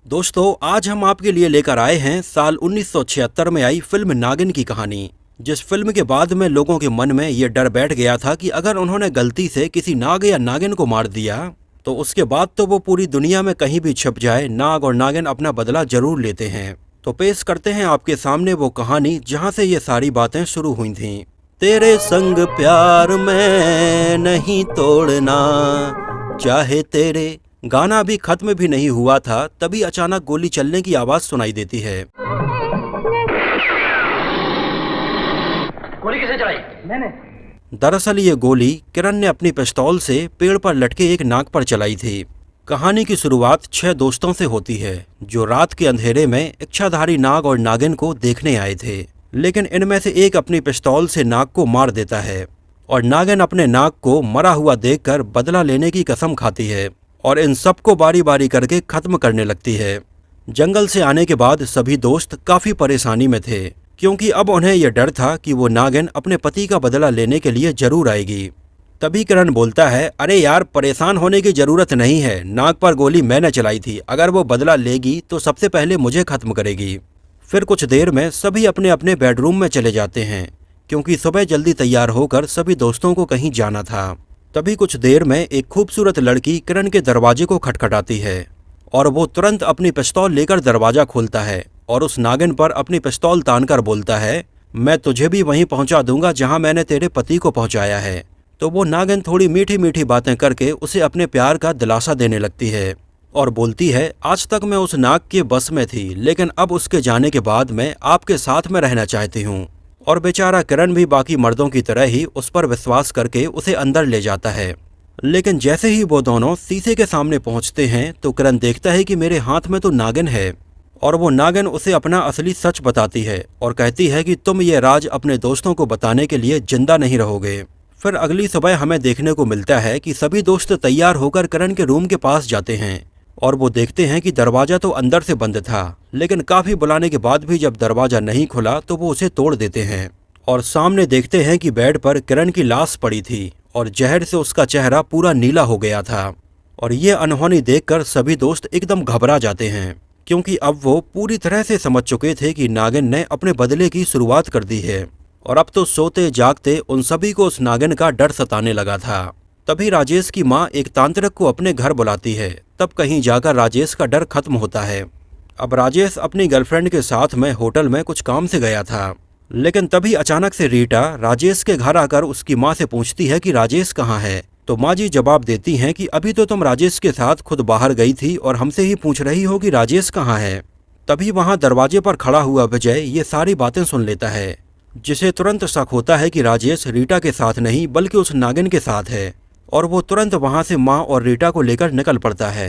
दोस्तों, आज हम आपके लिए लेकर आए हैं साल 1976 में आई फिल्म नागिन की कहानी। जिस फिल्म के बाद में लोगों के मन में ये डर बैठ गया था कि अगर उन्होंने गलती से किसी नाग या नागिन को मार दिया तो उसके बाद तो वो पूरी दुनिया में कहीं भी छिप जाए, नाग और नागिन अपना बदला जरूर लेते हैं। तो पेश करते हैं आपके सामने वो कहानी जहाँ से ये सारी बातें शुरू हुई थीं। तेरे संग प्यार में नहीं तोड़ना चाहे तेरे। गाना अभी खत्म भी नहीं हुआ था, तभी अचानक गोली चलने की आवाज सुनाई देती है। गोली किसने चलाई? मैंने। दरअसल ये गोली किरण ने अपनी पिस्तौल से पेड़ पर लटके एक नाग पर चलाई थी। कहानी की शुरुआत 6 दोस्तों से होती है जो रात के अंधेरे में इच्छाधारी नाग और नागिन को देखने आए थे। लेकिन इनमें से एक अपनी पिस्तौल से नाग को मार देता है और नागिन अपने नाग को मरा हुआ देखकर बदला लेने की कसम खाती है और इन सबको बारी बारी करके खत्म करने लगती है। जंगल से आने के बाद सभी दोस्त काफी परेशानी में थे, क्योंकि अब उन्हें यह डर था कि वो नागिन अपने पति का बदला लेने के लिए जरूर आएगी। तभी किरण बोलता है, अरे यार, परेशान होने की जरूरत नहीं है, नाग पर गोली मैंने चलाई थी, अगर वो बदला लेगी तो सबसे पहले मुझे खत्म करेगी। फिर कुछ देर में सभी अपने अपने बेडरूम में चले जाते हैं, क्योंकि सुबह जल्दी तैयार होकर सभी दोस्तों को कहीं जाना था। तभी कुछ देर में एक खूबसूरत लड़की किरण के दरवाजे को खटखटाती है और वो तुरंत अपनी पिस्तौल लेकर दरवाजा खोलता है और उस नागिन पर अपनी पिस्तौल तानकर बोलता है, मैं तुझे भी वहीं पहुंचा दूंगा जहां मैंने तेरे पति को पहुंचाया है। तो वो नागिन थोड़ी मीठी मीठी बातें करके उसे अपने प्यार का दिलासा देने लगती है और बोलती है, आज तक मैं उस नाग के बस में थी, लेकिन अब उसके जाने के बाद मैं आपके साथ में रहना चाहती हूँ। और बेचारा किरण भी बाकी मर्दों की तरह ही उस पर विश्वास करके उसे अंदर ले जाता है। लेकिन जैसे ही वो दोनों शीशे के सामने पहुंचते हैं तो किरण देखता है कि मेरे हाथ में तो नागिन है। और वो नागिन उसे अपना असली सच बताती है और कहती है कि तुम ये राज अपने दोस्तों को बताने के लिए जिंदा नहीं रहोगे। फिर अगली सुबह हमें देखने को मिलता है कि सभी दोस्त तैयार होकर किरण के रूम के पास जाते हैं और वो देखते हैं कि दरवाजा तो अंदर से बंद था, लेकिन काफी बुलाने के बाद भी जब दरवाजा नहीं खुला तो वो उसे तोड़ देते हैं और सामने देखते हैं कि बेड पर किरण की लाश पड़ी थी और जहर से उसका चेहरा पूरा नीला हो गया था। और ये अनहोनी देखकर सभी दोस्त एकदम घबरा जाते हैं, क्योंकि अब वो पूरी तरह से समझ चुके थे कि नागिन ने अपने बदले की शुरुआत कर दी है। और अब तो सोते जागते उन सभी को उस नागिन का डर सताने लगा था। तभी राजेश की माँ एक तांत्रिक को अपने घर बुलाती है। तब कहीं जाकर राजेश का डर खत्म होता है। अब राजेश अपनी गर्लफ्रेंड के साथ में होटल में कुछ काम से गया था, लेकिन तभी अचानक से रीटा राजेश के घर आकर उसकी माँ से पूछती है कि राजेश कहाँ है। तो माँ जी जवाब देती हैं कि अभी तो तुम राजेश के साथ खुद बाहर गई थी और हमसे ही पूछ रही हो कि राजेश कहाँ है। तभी वहाँ दरवाजे पर खड़ा हुआ विजय ये सारी बातें सुन लेता है, जिसे तुरंत शक होता है कि राजेश रीटा के साथ नहीं बल्कि उस नागिन के साथ है। और वो तुरंत वहां से माँ और रीटा को लेकर निकल पड़ता है।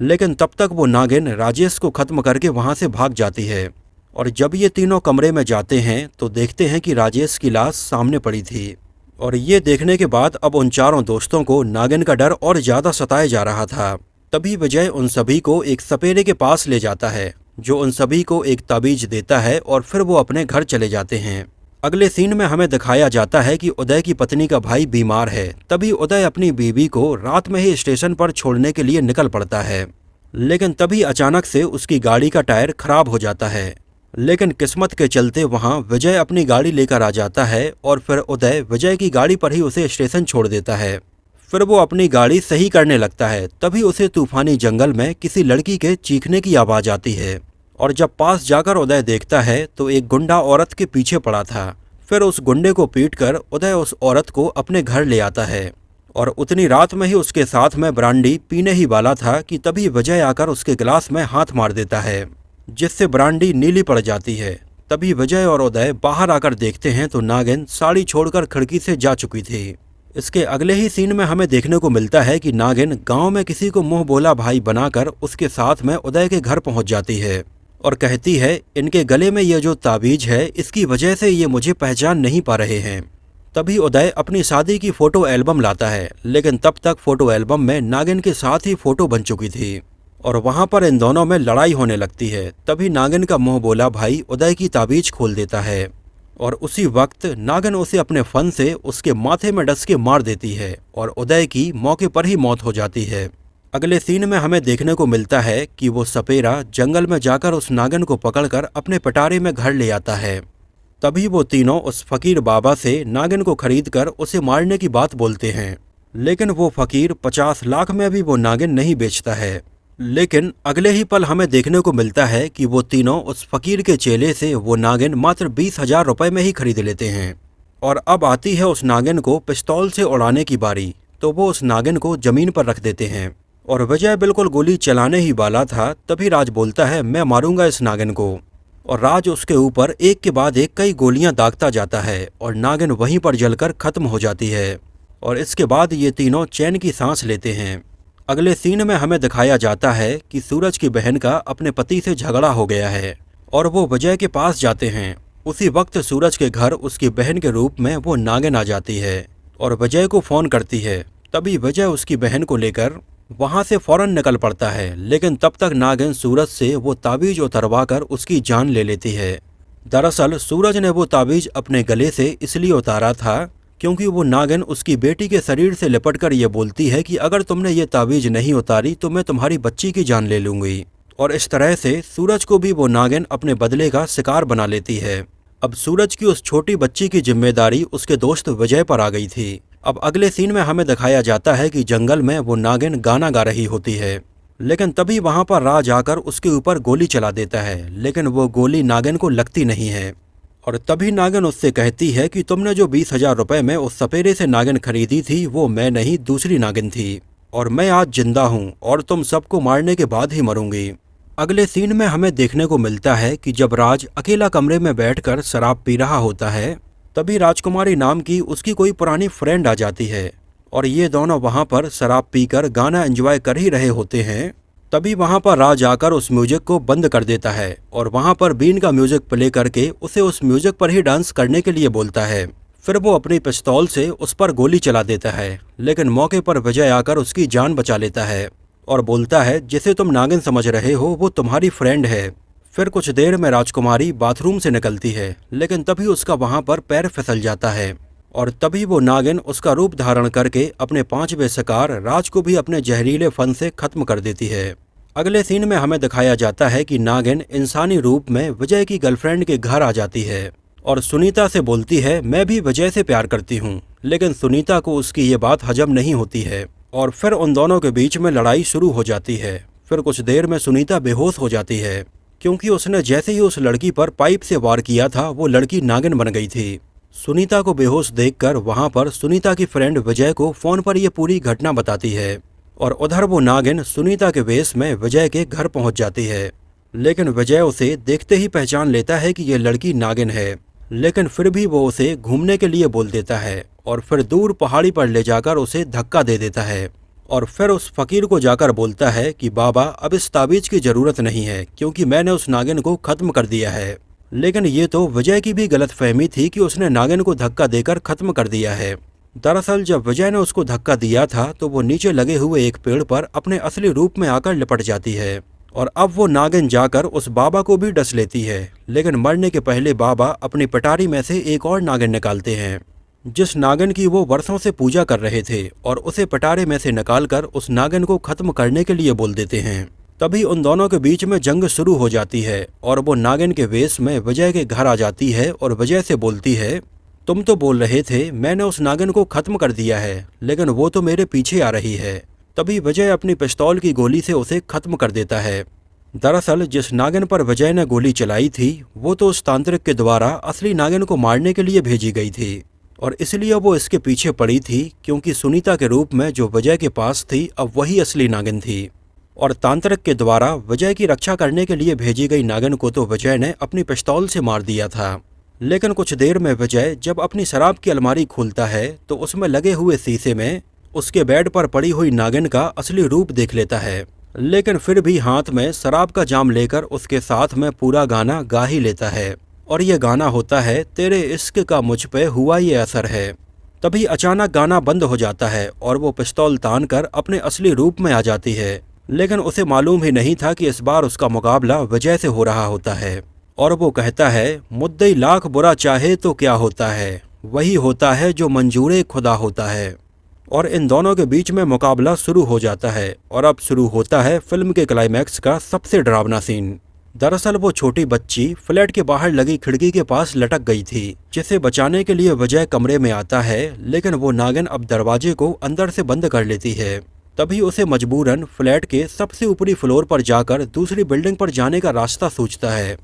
लेकिन तब तक वो नागिन राजेश को खत्म करके वहां से भाग जाती है। और जब ये तीनों कमरे में जाते हैं तो देखते हैं कि राजेश की लाश सामने पड़ी थी। और ये देखने के बाद अब उन चारों दोस्तों को नागिन का डर और ज्यादा सताए जा रहा था। तभी विजय उन सभी को एक सपेरे के पास ले जाता है, जो उन सभी को एक ताबीज देता है और फिर वो अपने घर चले जाते हैं। अगले सीन में हमें दिखाया जाता है कि उदय की पत्नी का भाई बीमार है। तभी उदय अपनी बीवी को रात में ही स्टेशन पर छोड़ने के लिए निकल पड़ता है, लेकिन तभी अचानक से उसकी गाड़ी का टायर खराब हो जाता है। लेकिन किस्मत के चलते वहां विजय अपनी गाड़ी लेकर आ जाता है और फिर उदय विजय की गाड़ी पर ही उसे स्टेशन छोड़ देता है। फिर वो अपनी गाड़ी सही करने लगता है, तभी उसे तूफानी जंगल में किसी लड़की के चीखने की आवाज आती है। और जब पास जाकर उदय देखता है तो एक गुंडा औरत के पीछे पड़ा था। फिर उस गुंडे को पीटकर उदय उस औरत को अपने घर ले आता है और उतनी रात में ही उसके साथ में ब्रांडी पीने ही वाला था कि तभी विजय आकर उसके गिलास में हाथ मार देता है, जिससे ब्रांडी नीली पड़ जाती है। तभी विजय और उदय बाहर आकर देखते हैं तो नागिन साड़ी छोड़कर खिड़की से जा चुकी थी। इसके अगले ही सीन में हमें देखने को मिलता है कि नागिन गांव में किसी को मुंह बोला भाई बनाकर उसके साथ में उदय के घर पहुंच जाती है और कहती है, इनके गले में यह जो ताबीज है इसकी वजह से ये मुझे पहचान नहीं पा रहे हैं। तभी उदय अपनी शादी की फोटो एल्बम लाता है, लेकिन तब तक फोटो एल्बम में नागिन के साथ ही फोटो बन चुकी थी और वहां पर इन दोनों में लड़ाई होने लगती है। तभी नागिन का मुंह बोला भाई उदय की ताबीज खोल देता है और उसी वक्त नागिन उसे अपने फन से उसके माथे में डस के मार देती है और उदय की मौके पर ही मौत हो जाती है। अगले सीन में हमें देखने को मिलता है कि वो सपेरा जंगल में जाकर उस नागिन को पकड़कर अपने पटारे में घर ले आता है। तभी वो तीनों उस फकीर बाबा से नागिन को खरीदकर उसे मारने की बात बोलते हैं, लेकिन वो फकीर 50 लाख में भी वो नागिन नहीं बेचता है। लेकिन अगले ही पल हमें देखने को मिलता है कि वो तीनों उस फकीर के चेले से वो नागिन मात्र 20,000 रुपए में ही खरीद लेते हैं। और अब आती है उस नागिन को पिस्तौल से उड़ाने की बारी, तो वो उस नागिन को जमीन पर रख देते हैं और विजय बिल्कुल गोली चलाने ही वाला था, तभी राज बोलता है, मैं मारूंगा इस नागिन को। और राज उसके ऊपर एक के बाद एक कई गोलियां दागता जाता है और नागिन वहीं पर जलकर खत्म हो जाती है। और इसके बाद ये तीनों चैन की सांस लेते हैं। अगले सीन में हमें दिखाया जाता है कि सूरज की बहन का अपने पति से झगड़ा हो गया है और वो विजय के पास जाते हैं। उसी वक्त सूरज के घर उसकी बहन के रूप में वो नागिन आ जाती है और विजय को फोन करती है। तभी विजय उसकी बहन को लेकर वहां से फौरन निकल पड़ता है, लेकिन तब तक नागिन सूरज से वो ताबीज उतरवा कर उसकी जान ले लेती है। दरअसल सूरज ने वो ताबीज अपने गले से इसलिए उतारा था क्योंकि वो नागिन उसकी बेटी के शरीर से लिपटकर ये बोलती है कि अगर तुमने ये ताबीज नहीं उतारी तो मैं तुम्हारी बच्ची की जान ले लूंगी। और इस तरह से सूरज को भी वो नागिन अपने बदले का शिकार बना लेती है। अब सूरज की उस छोटी बच्ची की जिम्मेदारी उसके दोस्त विजय पर आ गई थी। अब अगले सीन में हमें दिखाया जाता है कि जंगल में वो नागिन गाना गा रही होती है, लेकिन तभी वहां पर राज आकर उसके ऊपर गोली चला देता है, लेकिन वो गोली नागिन को लगती नहीं है। और तभी नागिन उससे कहती है कि तुमने जो 20,000 रुपए में उस सपेरे से नागिन खरीदी थी वो मैं नहीं, दूसरी नागिन थी, और मैं आज जिंदा हूँ और तुम सबको मारने के बाद ही मरूंगी। अगले सीन में हमें देखने को मिलता है कि जब राज अकेला कमरे में बैठकर शराब पी रहा होता है, तभी राजकुमारी नाम की उसकी कोई पुरानी फ्रेंड आ जाती है और ये दोनों वहां पर शराब पीकर गाना एंजॉय कर ही रहे होते हैं। तभी वहां पर राज आकर उस म्यूजिक को बंद कर देता है और वहां पर बीन का म्यूजिक प्ले करके उसे उस म्यूजिक पर ही डांस करने के लिए बोलता है। फिर वो अपनी पिस्तौल से उस पर गोली चला देता है, लेकिन मौके पर विजय आकर उसकी जान बचा लेता है और बोलता है, जिसे तुम नागिन समझ रहे हो वो तुम्हारी फ्रेंड है। फिर कुछ देर में राजकुमारी बाथरूम से निकलती है, लेकिन तभी उसका वहां पर पैर फिसल जाता है और तभी वो नागिन उसका रूप धारण करके अपने 5वें शिकार राज को भी अपने जहरीले फन से खत्म कर देती है। अगले सीन में हमें दिखाया जाता है कि नागिन इंसानी रूप में विजय की गर्लफ्रेंड के घर आ जाती है और सुनीता से बोलती है, मैं भी विजय से प्यार करती हूँ, लेकिन सुनीता को उसकी ये बात हजम नहीं होती है और फिर उन दोनों के बीच में लड़ाई शुरू हो जाती है। फिर कुछ देर में सुनीता बेहोश हो जाती है क्योंकि उसने जैसे ही उस लड़की पर पाइप से वार किया था वो लड़की नागिन बन गई थी। सुनीता को बेहोश देखकर वहां पर सुनीता की फ्रेंड विजय को फोन पर यह पूरी घटना बताती है और उधर वो नागिन सुनीता के वेश में विजय के घर पहुंच जाती है, लेकिन विजय उसे देखते ही पहचान लेता है कि यह लड़की नागिन है, लेकिन फिर भी वो उसे घूमने के लिए बोल देता है और फिर दूर पहाड़ी पर ले जाकर उसे धक्का दे देता है और फिर उस फकीर को जाकर बोलता है कि बाबा अब इस ताबीज की जरूरत नहीं है क्योंकि मैंने उस नागिन को खत्म कर दिया है। लेकिन ये तो विजय की भी गलतफहमी थी कि उसने नागिन को धक्का देकर खत्म कर दिया है। दरअसल जब विजय ने उसको धक्का दिया था तो वो नीचे लगे हुए एक पेड़ पर अपने असली रूप में आकर लिपट जाती है और अब वो नागिन जाकर उस बाबा को भी डस लेती है, लेकिन मरने के पहले बाबा अपनी पटारी में से एक और नागिन निकालते हैं जिस नागिन की वो वर्षों से पूजा कर रहे थे और उसे पटारे में से निकालकर उस नागिन को खत्म करने के लिए बोल देते हैं। तभी उन दोनों के बीच में जंग शुरू हो जाती है और वो नागिन के वेश में विजय के घर आ जाती है और विजय से बोलती है, तुम तो बोल रहे थे मैंने उस नागिन को खत्म कर दिया है, लेकिन वो तो मेरे पीछे आ रही है। तभी विजय अपनी पिस्तौल की गोली से उसे खत्म कर देता है। दरअसल जिस नागिन पर विजय ने गोली चलाई थी वो तो उस तांत्रिक के द्वारा असली नागिन को मारने के लिए भेजी गई थी और इसलिए वो इसके पीछे पड़ी थी क्योंकि सुनीता के रूप में जो विजय के पास थी अब वही असली नागिन थी और तांत्रिक के द्वारा विजय की रक्षा करने के लिए भेजी गई नागिन को तो विजय ने अपनी पिस्तौल से मार दिया था। लेकिन कुछ देर में विजय जब अपनी शराब की अलमारी खोलता है तो उसमें लगे हुए शीशे में उसके बेड पर पड़ी हुई नागिन का असली रूप देख लेता है, लेकिन फिर भी हाथ में शराब का जाम लेकर उसके साथ में पूरा गाना गा ही लेता है और ये गाना होता है, तेरे इश्क का मुझ पे हुआ ये असर है। तभी अचानक गाना बंद हो जाता है और वो पिस्तौल तान कर अपने असली रूप में आ जाती है, लेकिन उसे मालूम ही नहीं था कि इस बार उसका मुकाबला विजय से हो रहा होता है और वो कहता है, मुद्दई लाख बुरा चाहे तो क्या होता है, वही होता है जो मंजूरे खुदा होता है। और इन दोनों के बीच में मुकाबला शुरू हो जाता है और अब शुरू होता है फिल्म के क्लाइमैक्स का सबसे डरावना सीन। दरअसल वो छोटी बच्ची फ्लैट के बाहर लगी खिड़की के पास लटक गई थी, जिसे बचाने के लिए विजय कमरे में आता है, लेकिन वो नागिन अब दरवाजे को अंदर से बंद कर लेती है। तभी उसे मजबूरन फ्लैट के सबसे ऊपरी फ्लोर पर जाकर दूसरी बिल्डिंग पर जाने का रास्ता सूझता है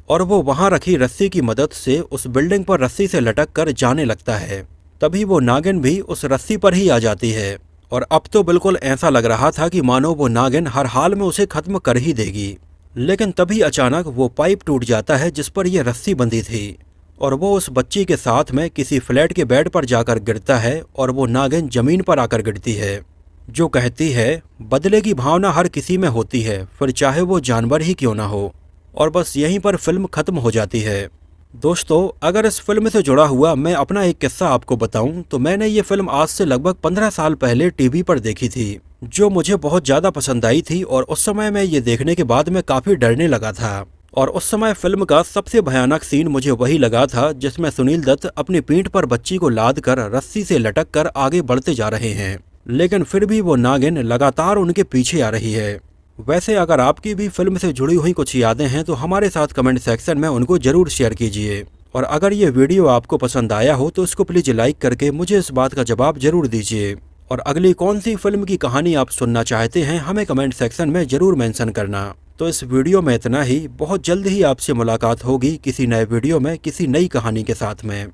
और वो वहां रखी रस्सी की मदद से उस बिल्डिंग पर रस्सी से लटक कर जाने लगता है। तभी वो नागिन भी उस रस्सी पर ही आ जाती है और अब तो बिल्कुल ऐसा लग रहा था कि मानो वो नागिन हर हाल में उसे खत्म कर ही देगी। लेकिन तभी अचानक वो पाइप टूट जाता है जिस पर यह रस्सी बंधी थी और वो उस बच्ची के साथ में किसी फ्लैट के बेड पर जाकर गिरता है और वो नागिन जमीन पर आकर गिरती है, जो कहती है बदले की भावना हर किसी में होती है, फिर चाहे वो जानवर ही क्यों ना हो। और बस यहीं पर फिल्म खत्म हो जाती है। दोस्तों, अगर इस फिल्म से जुड़ा हुआ मैं अपना एक किस्सा आपको बताऊं तो मैंने ये फिल्म आज से लगभग 15 साल पहले टीवी पर देखी थी, जो मुझे बहुत ज़्यादा पसंद आई थी और उस समय मैं ये देखने के बाद मैं काफ़ी डरने लगा था। और उस समय फिल्म का सबसे भयानक सीन मुझे वही लगा था जिसमें सुनील दत्त अपनी पीठ पर बच्ची को लाद कर रस्सी से लटक कर आगे बढ़ते जा रहे हैं, लेकिन फिर भी वो नागिन लगातार उनके पीछे आ रही है। वैसे अगर आपकी भी फिल्म से जुड़ी हुई कुछ यादें हैं तो हमारे साथ कमेंट सेक्शन में उनको जरूर शेयर कीजिए। और अगर ये वीडियो आपको पसंद आया हो तो इसको प्लीज लाइक करके मुझे इस बात का जवाब जरूर दीजिए। और अगली कौन सी फिल्म की कहानी आप सुनना चाहते हैं हमें कमेंट सेक्शन में जरूर मेंशन करना। तो इस वीडियो में इतना ही। बहुत जल्द ही आपसे मुलाकात होगी किसी नए वीडियो में किसी नई कहानी के साथ में।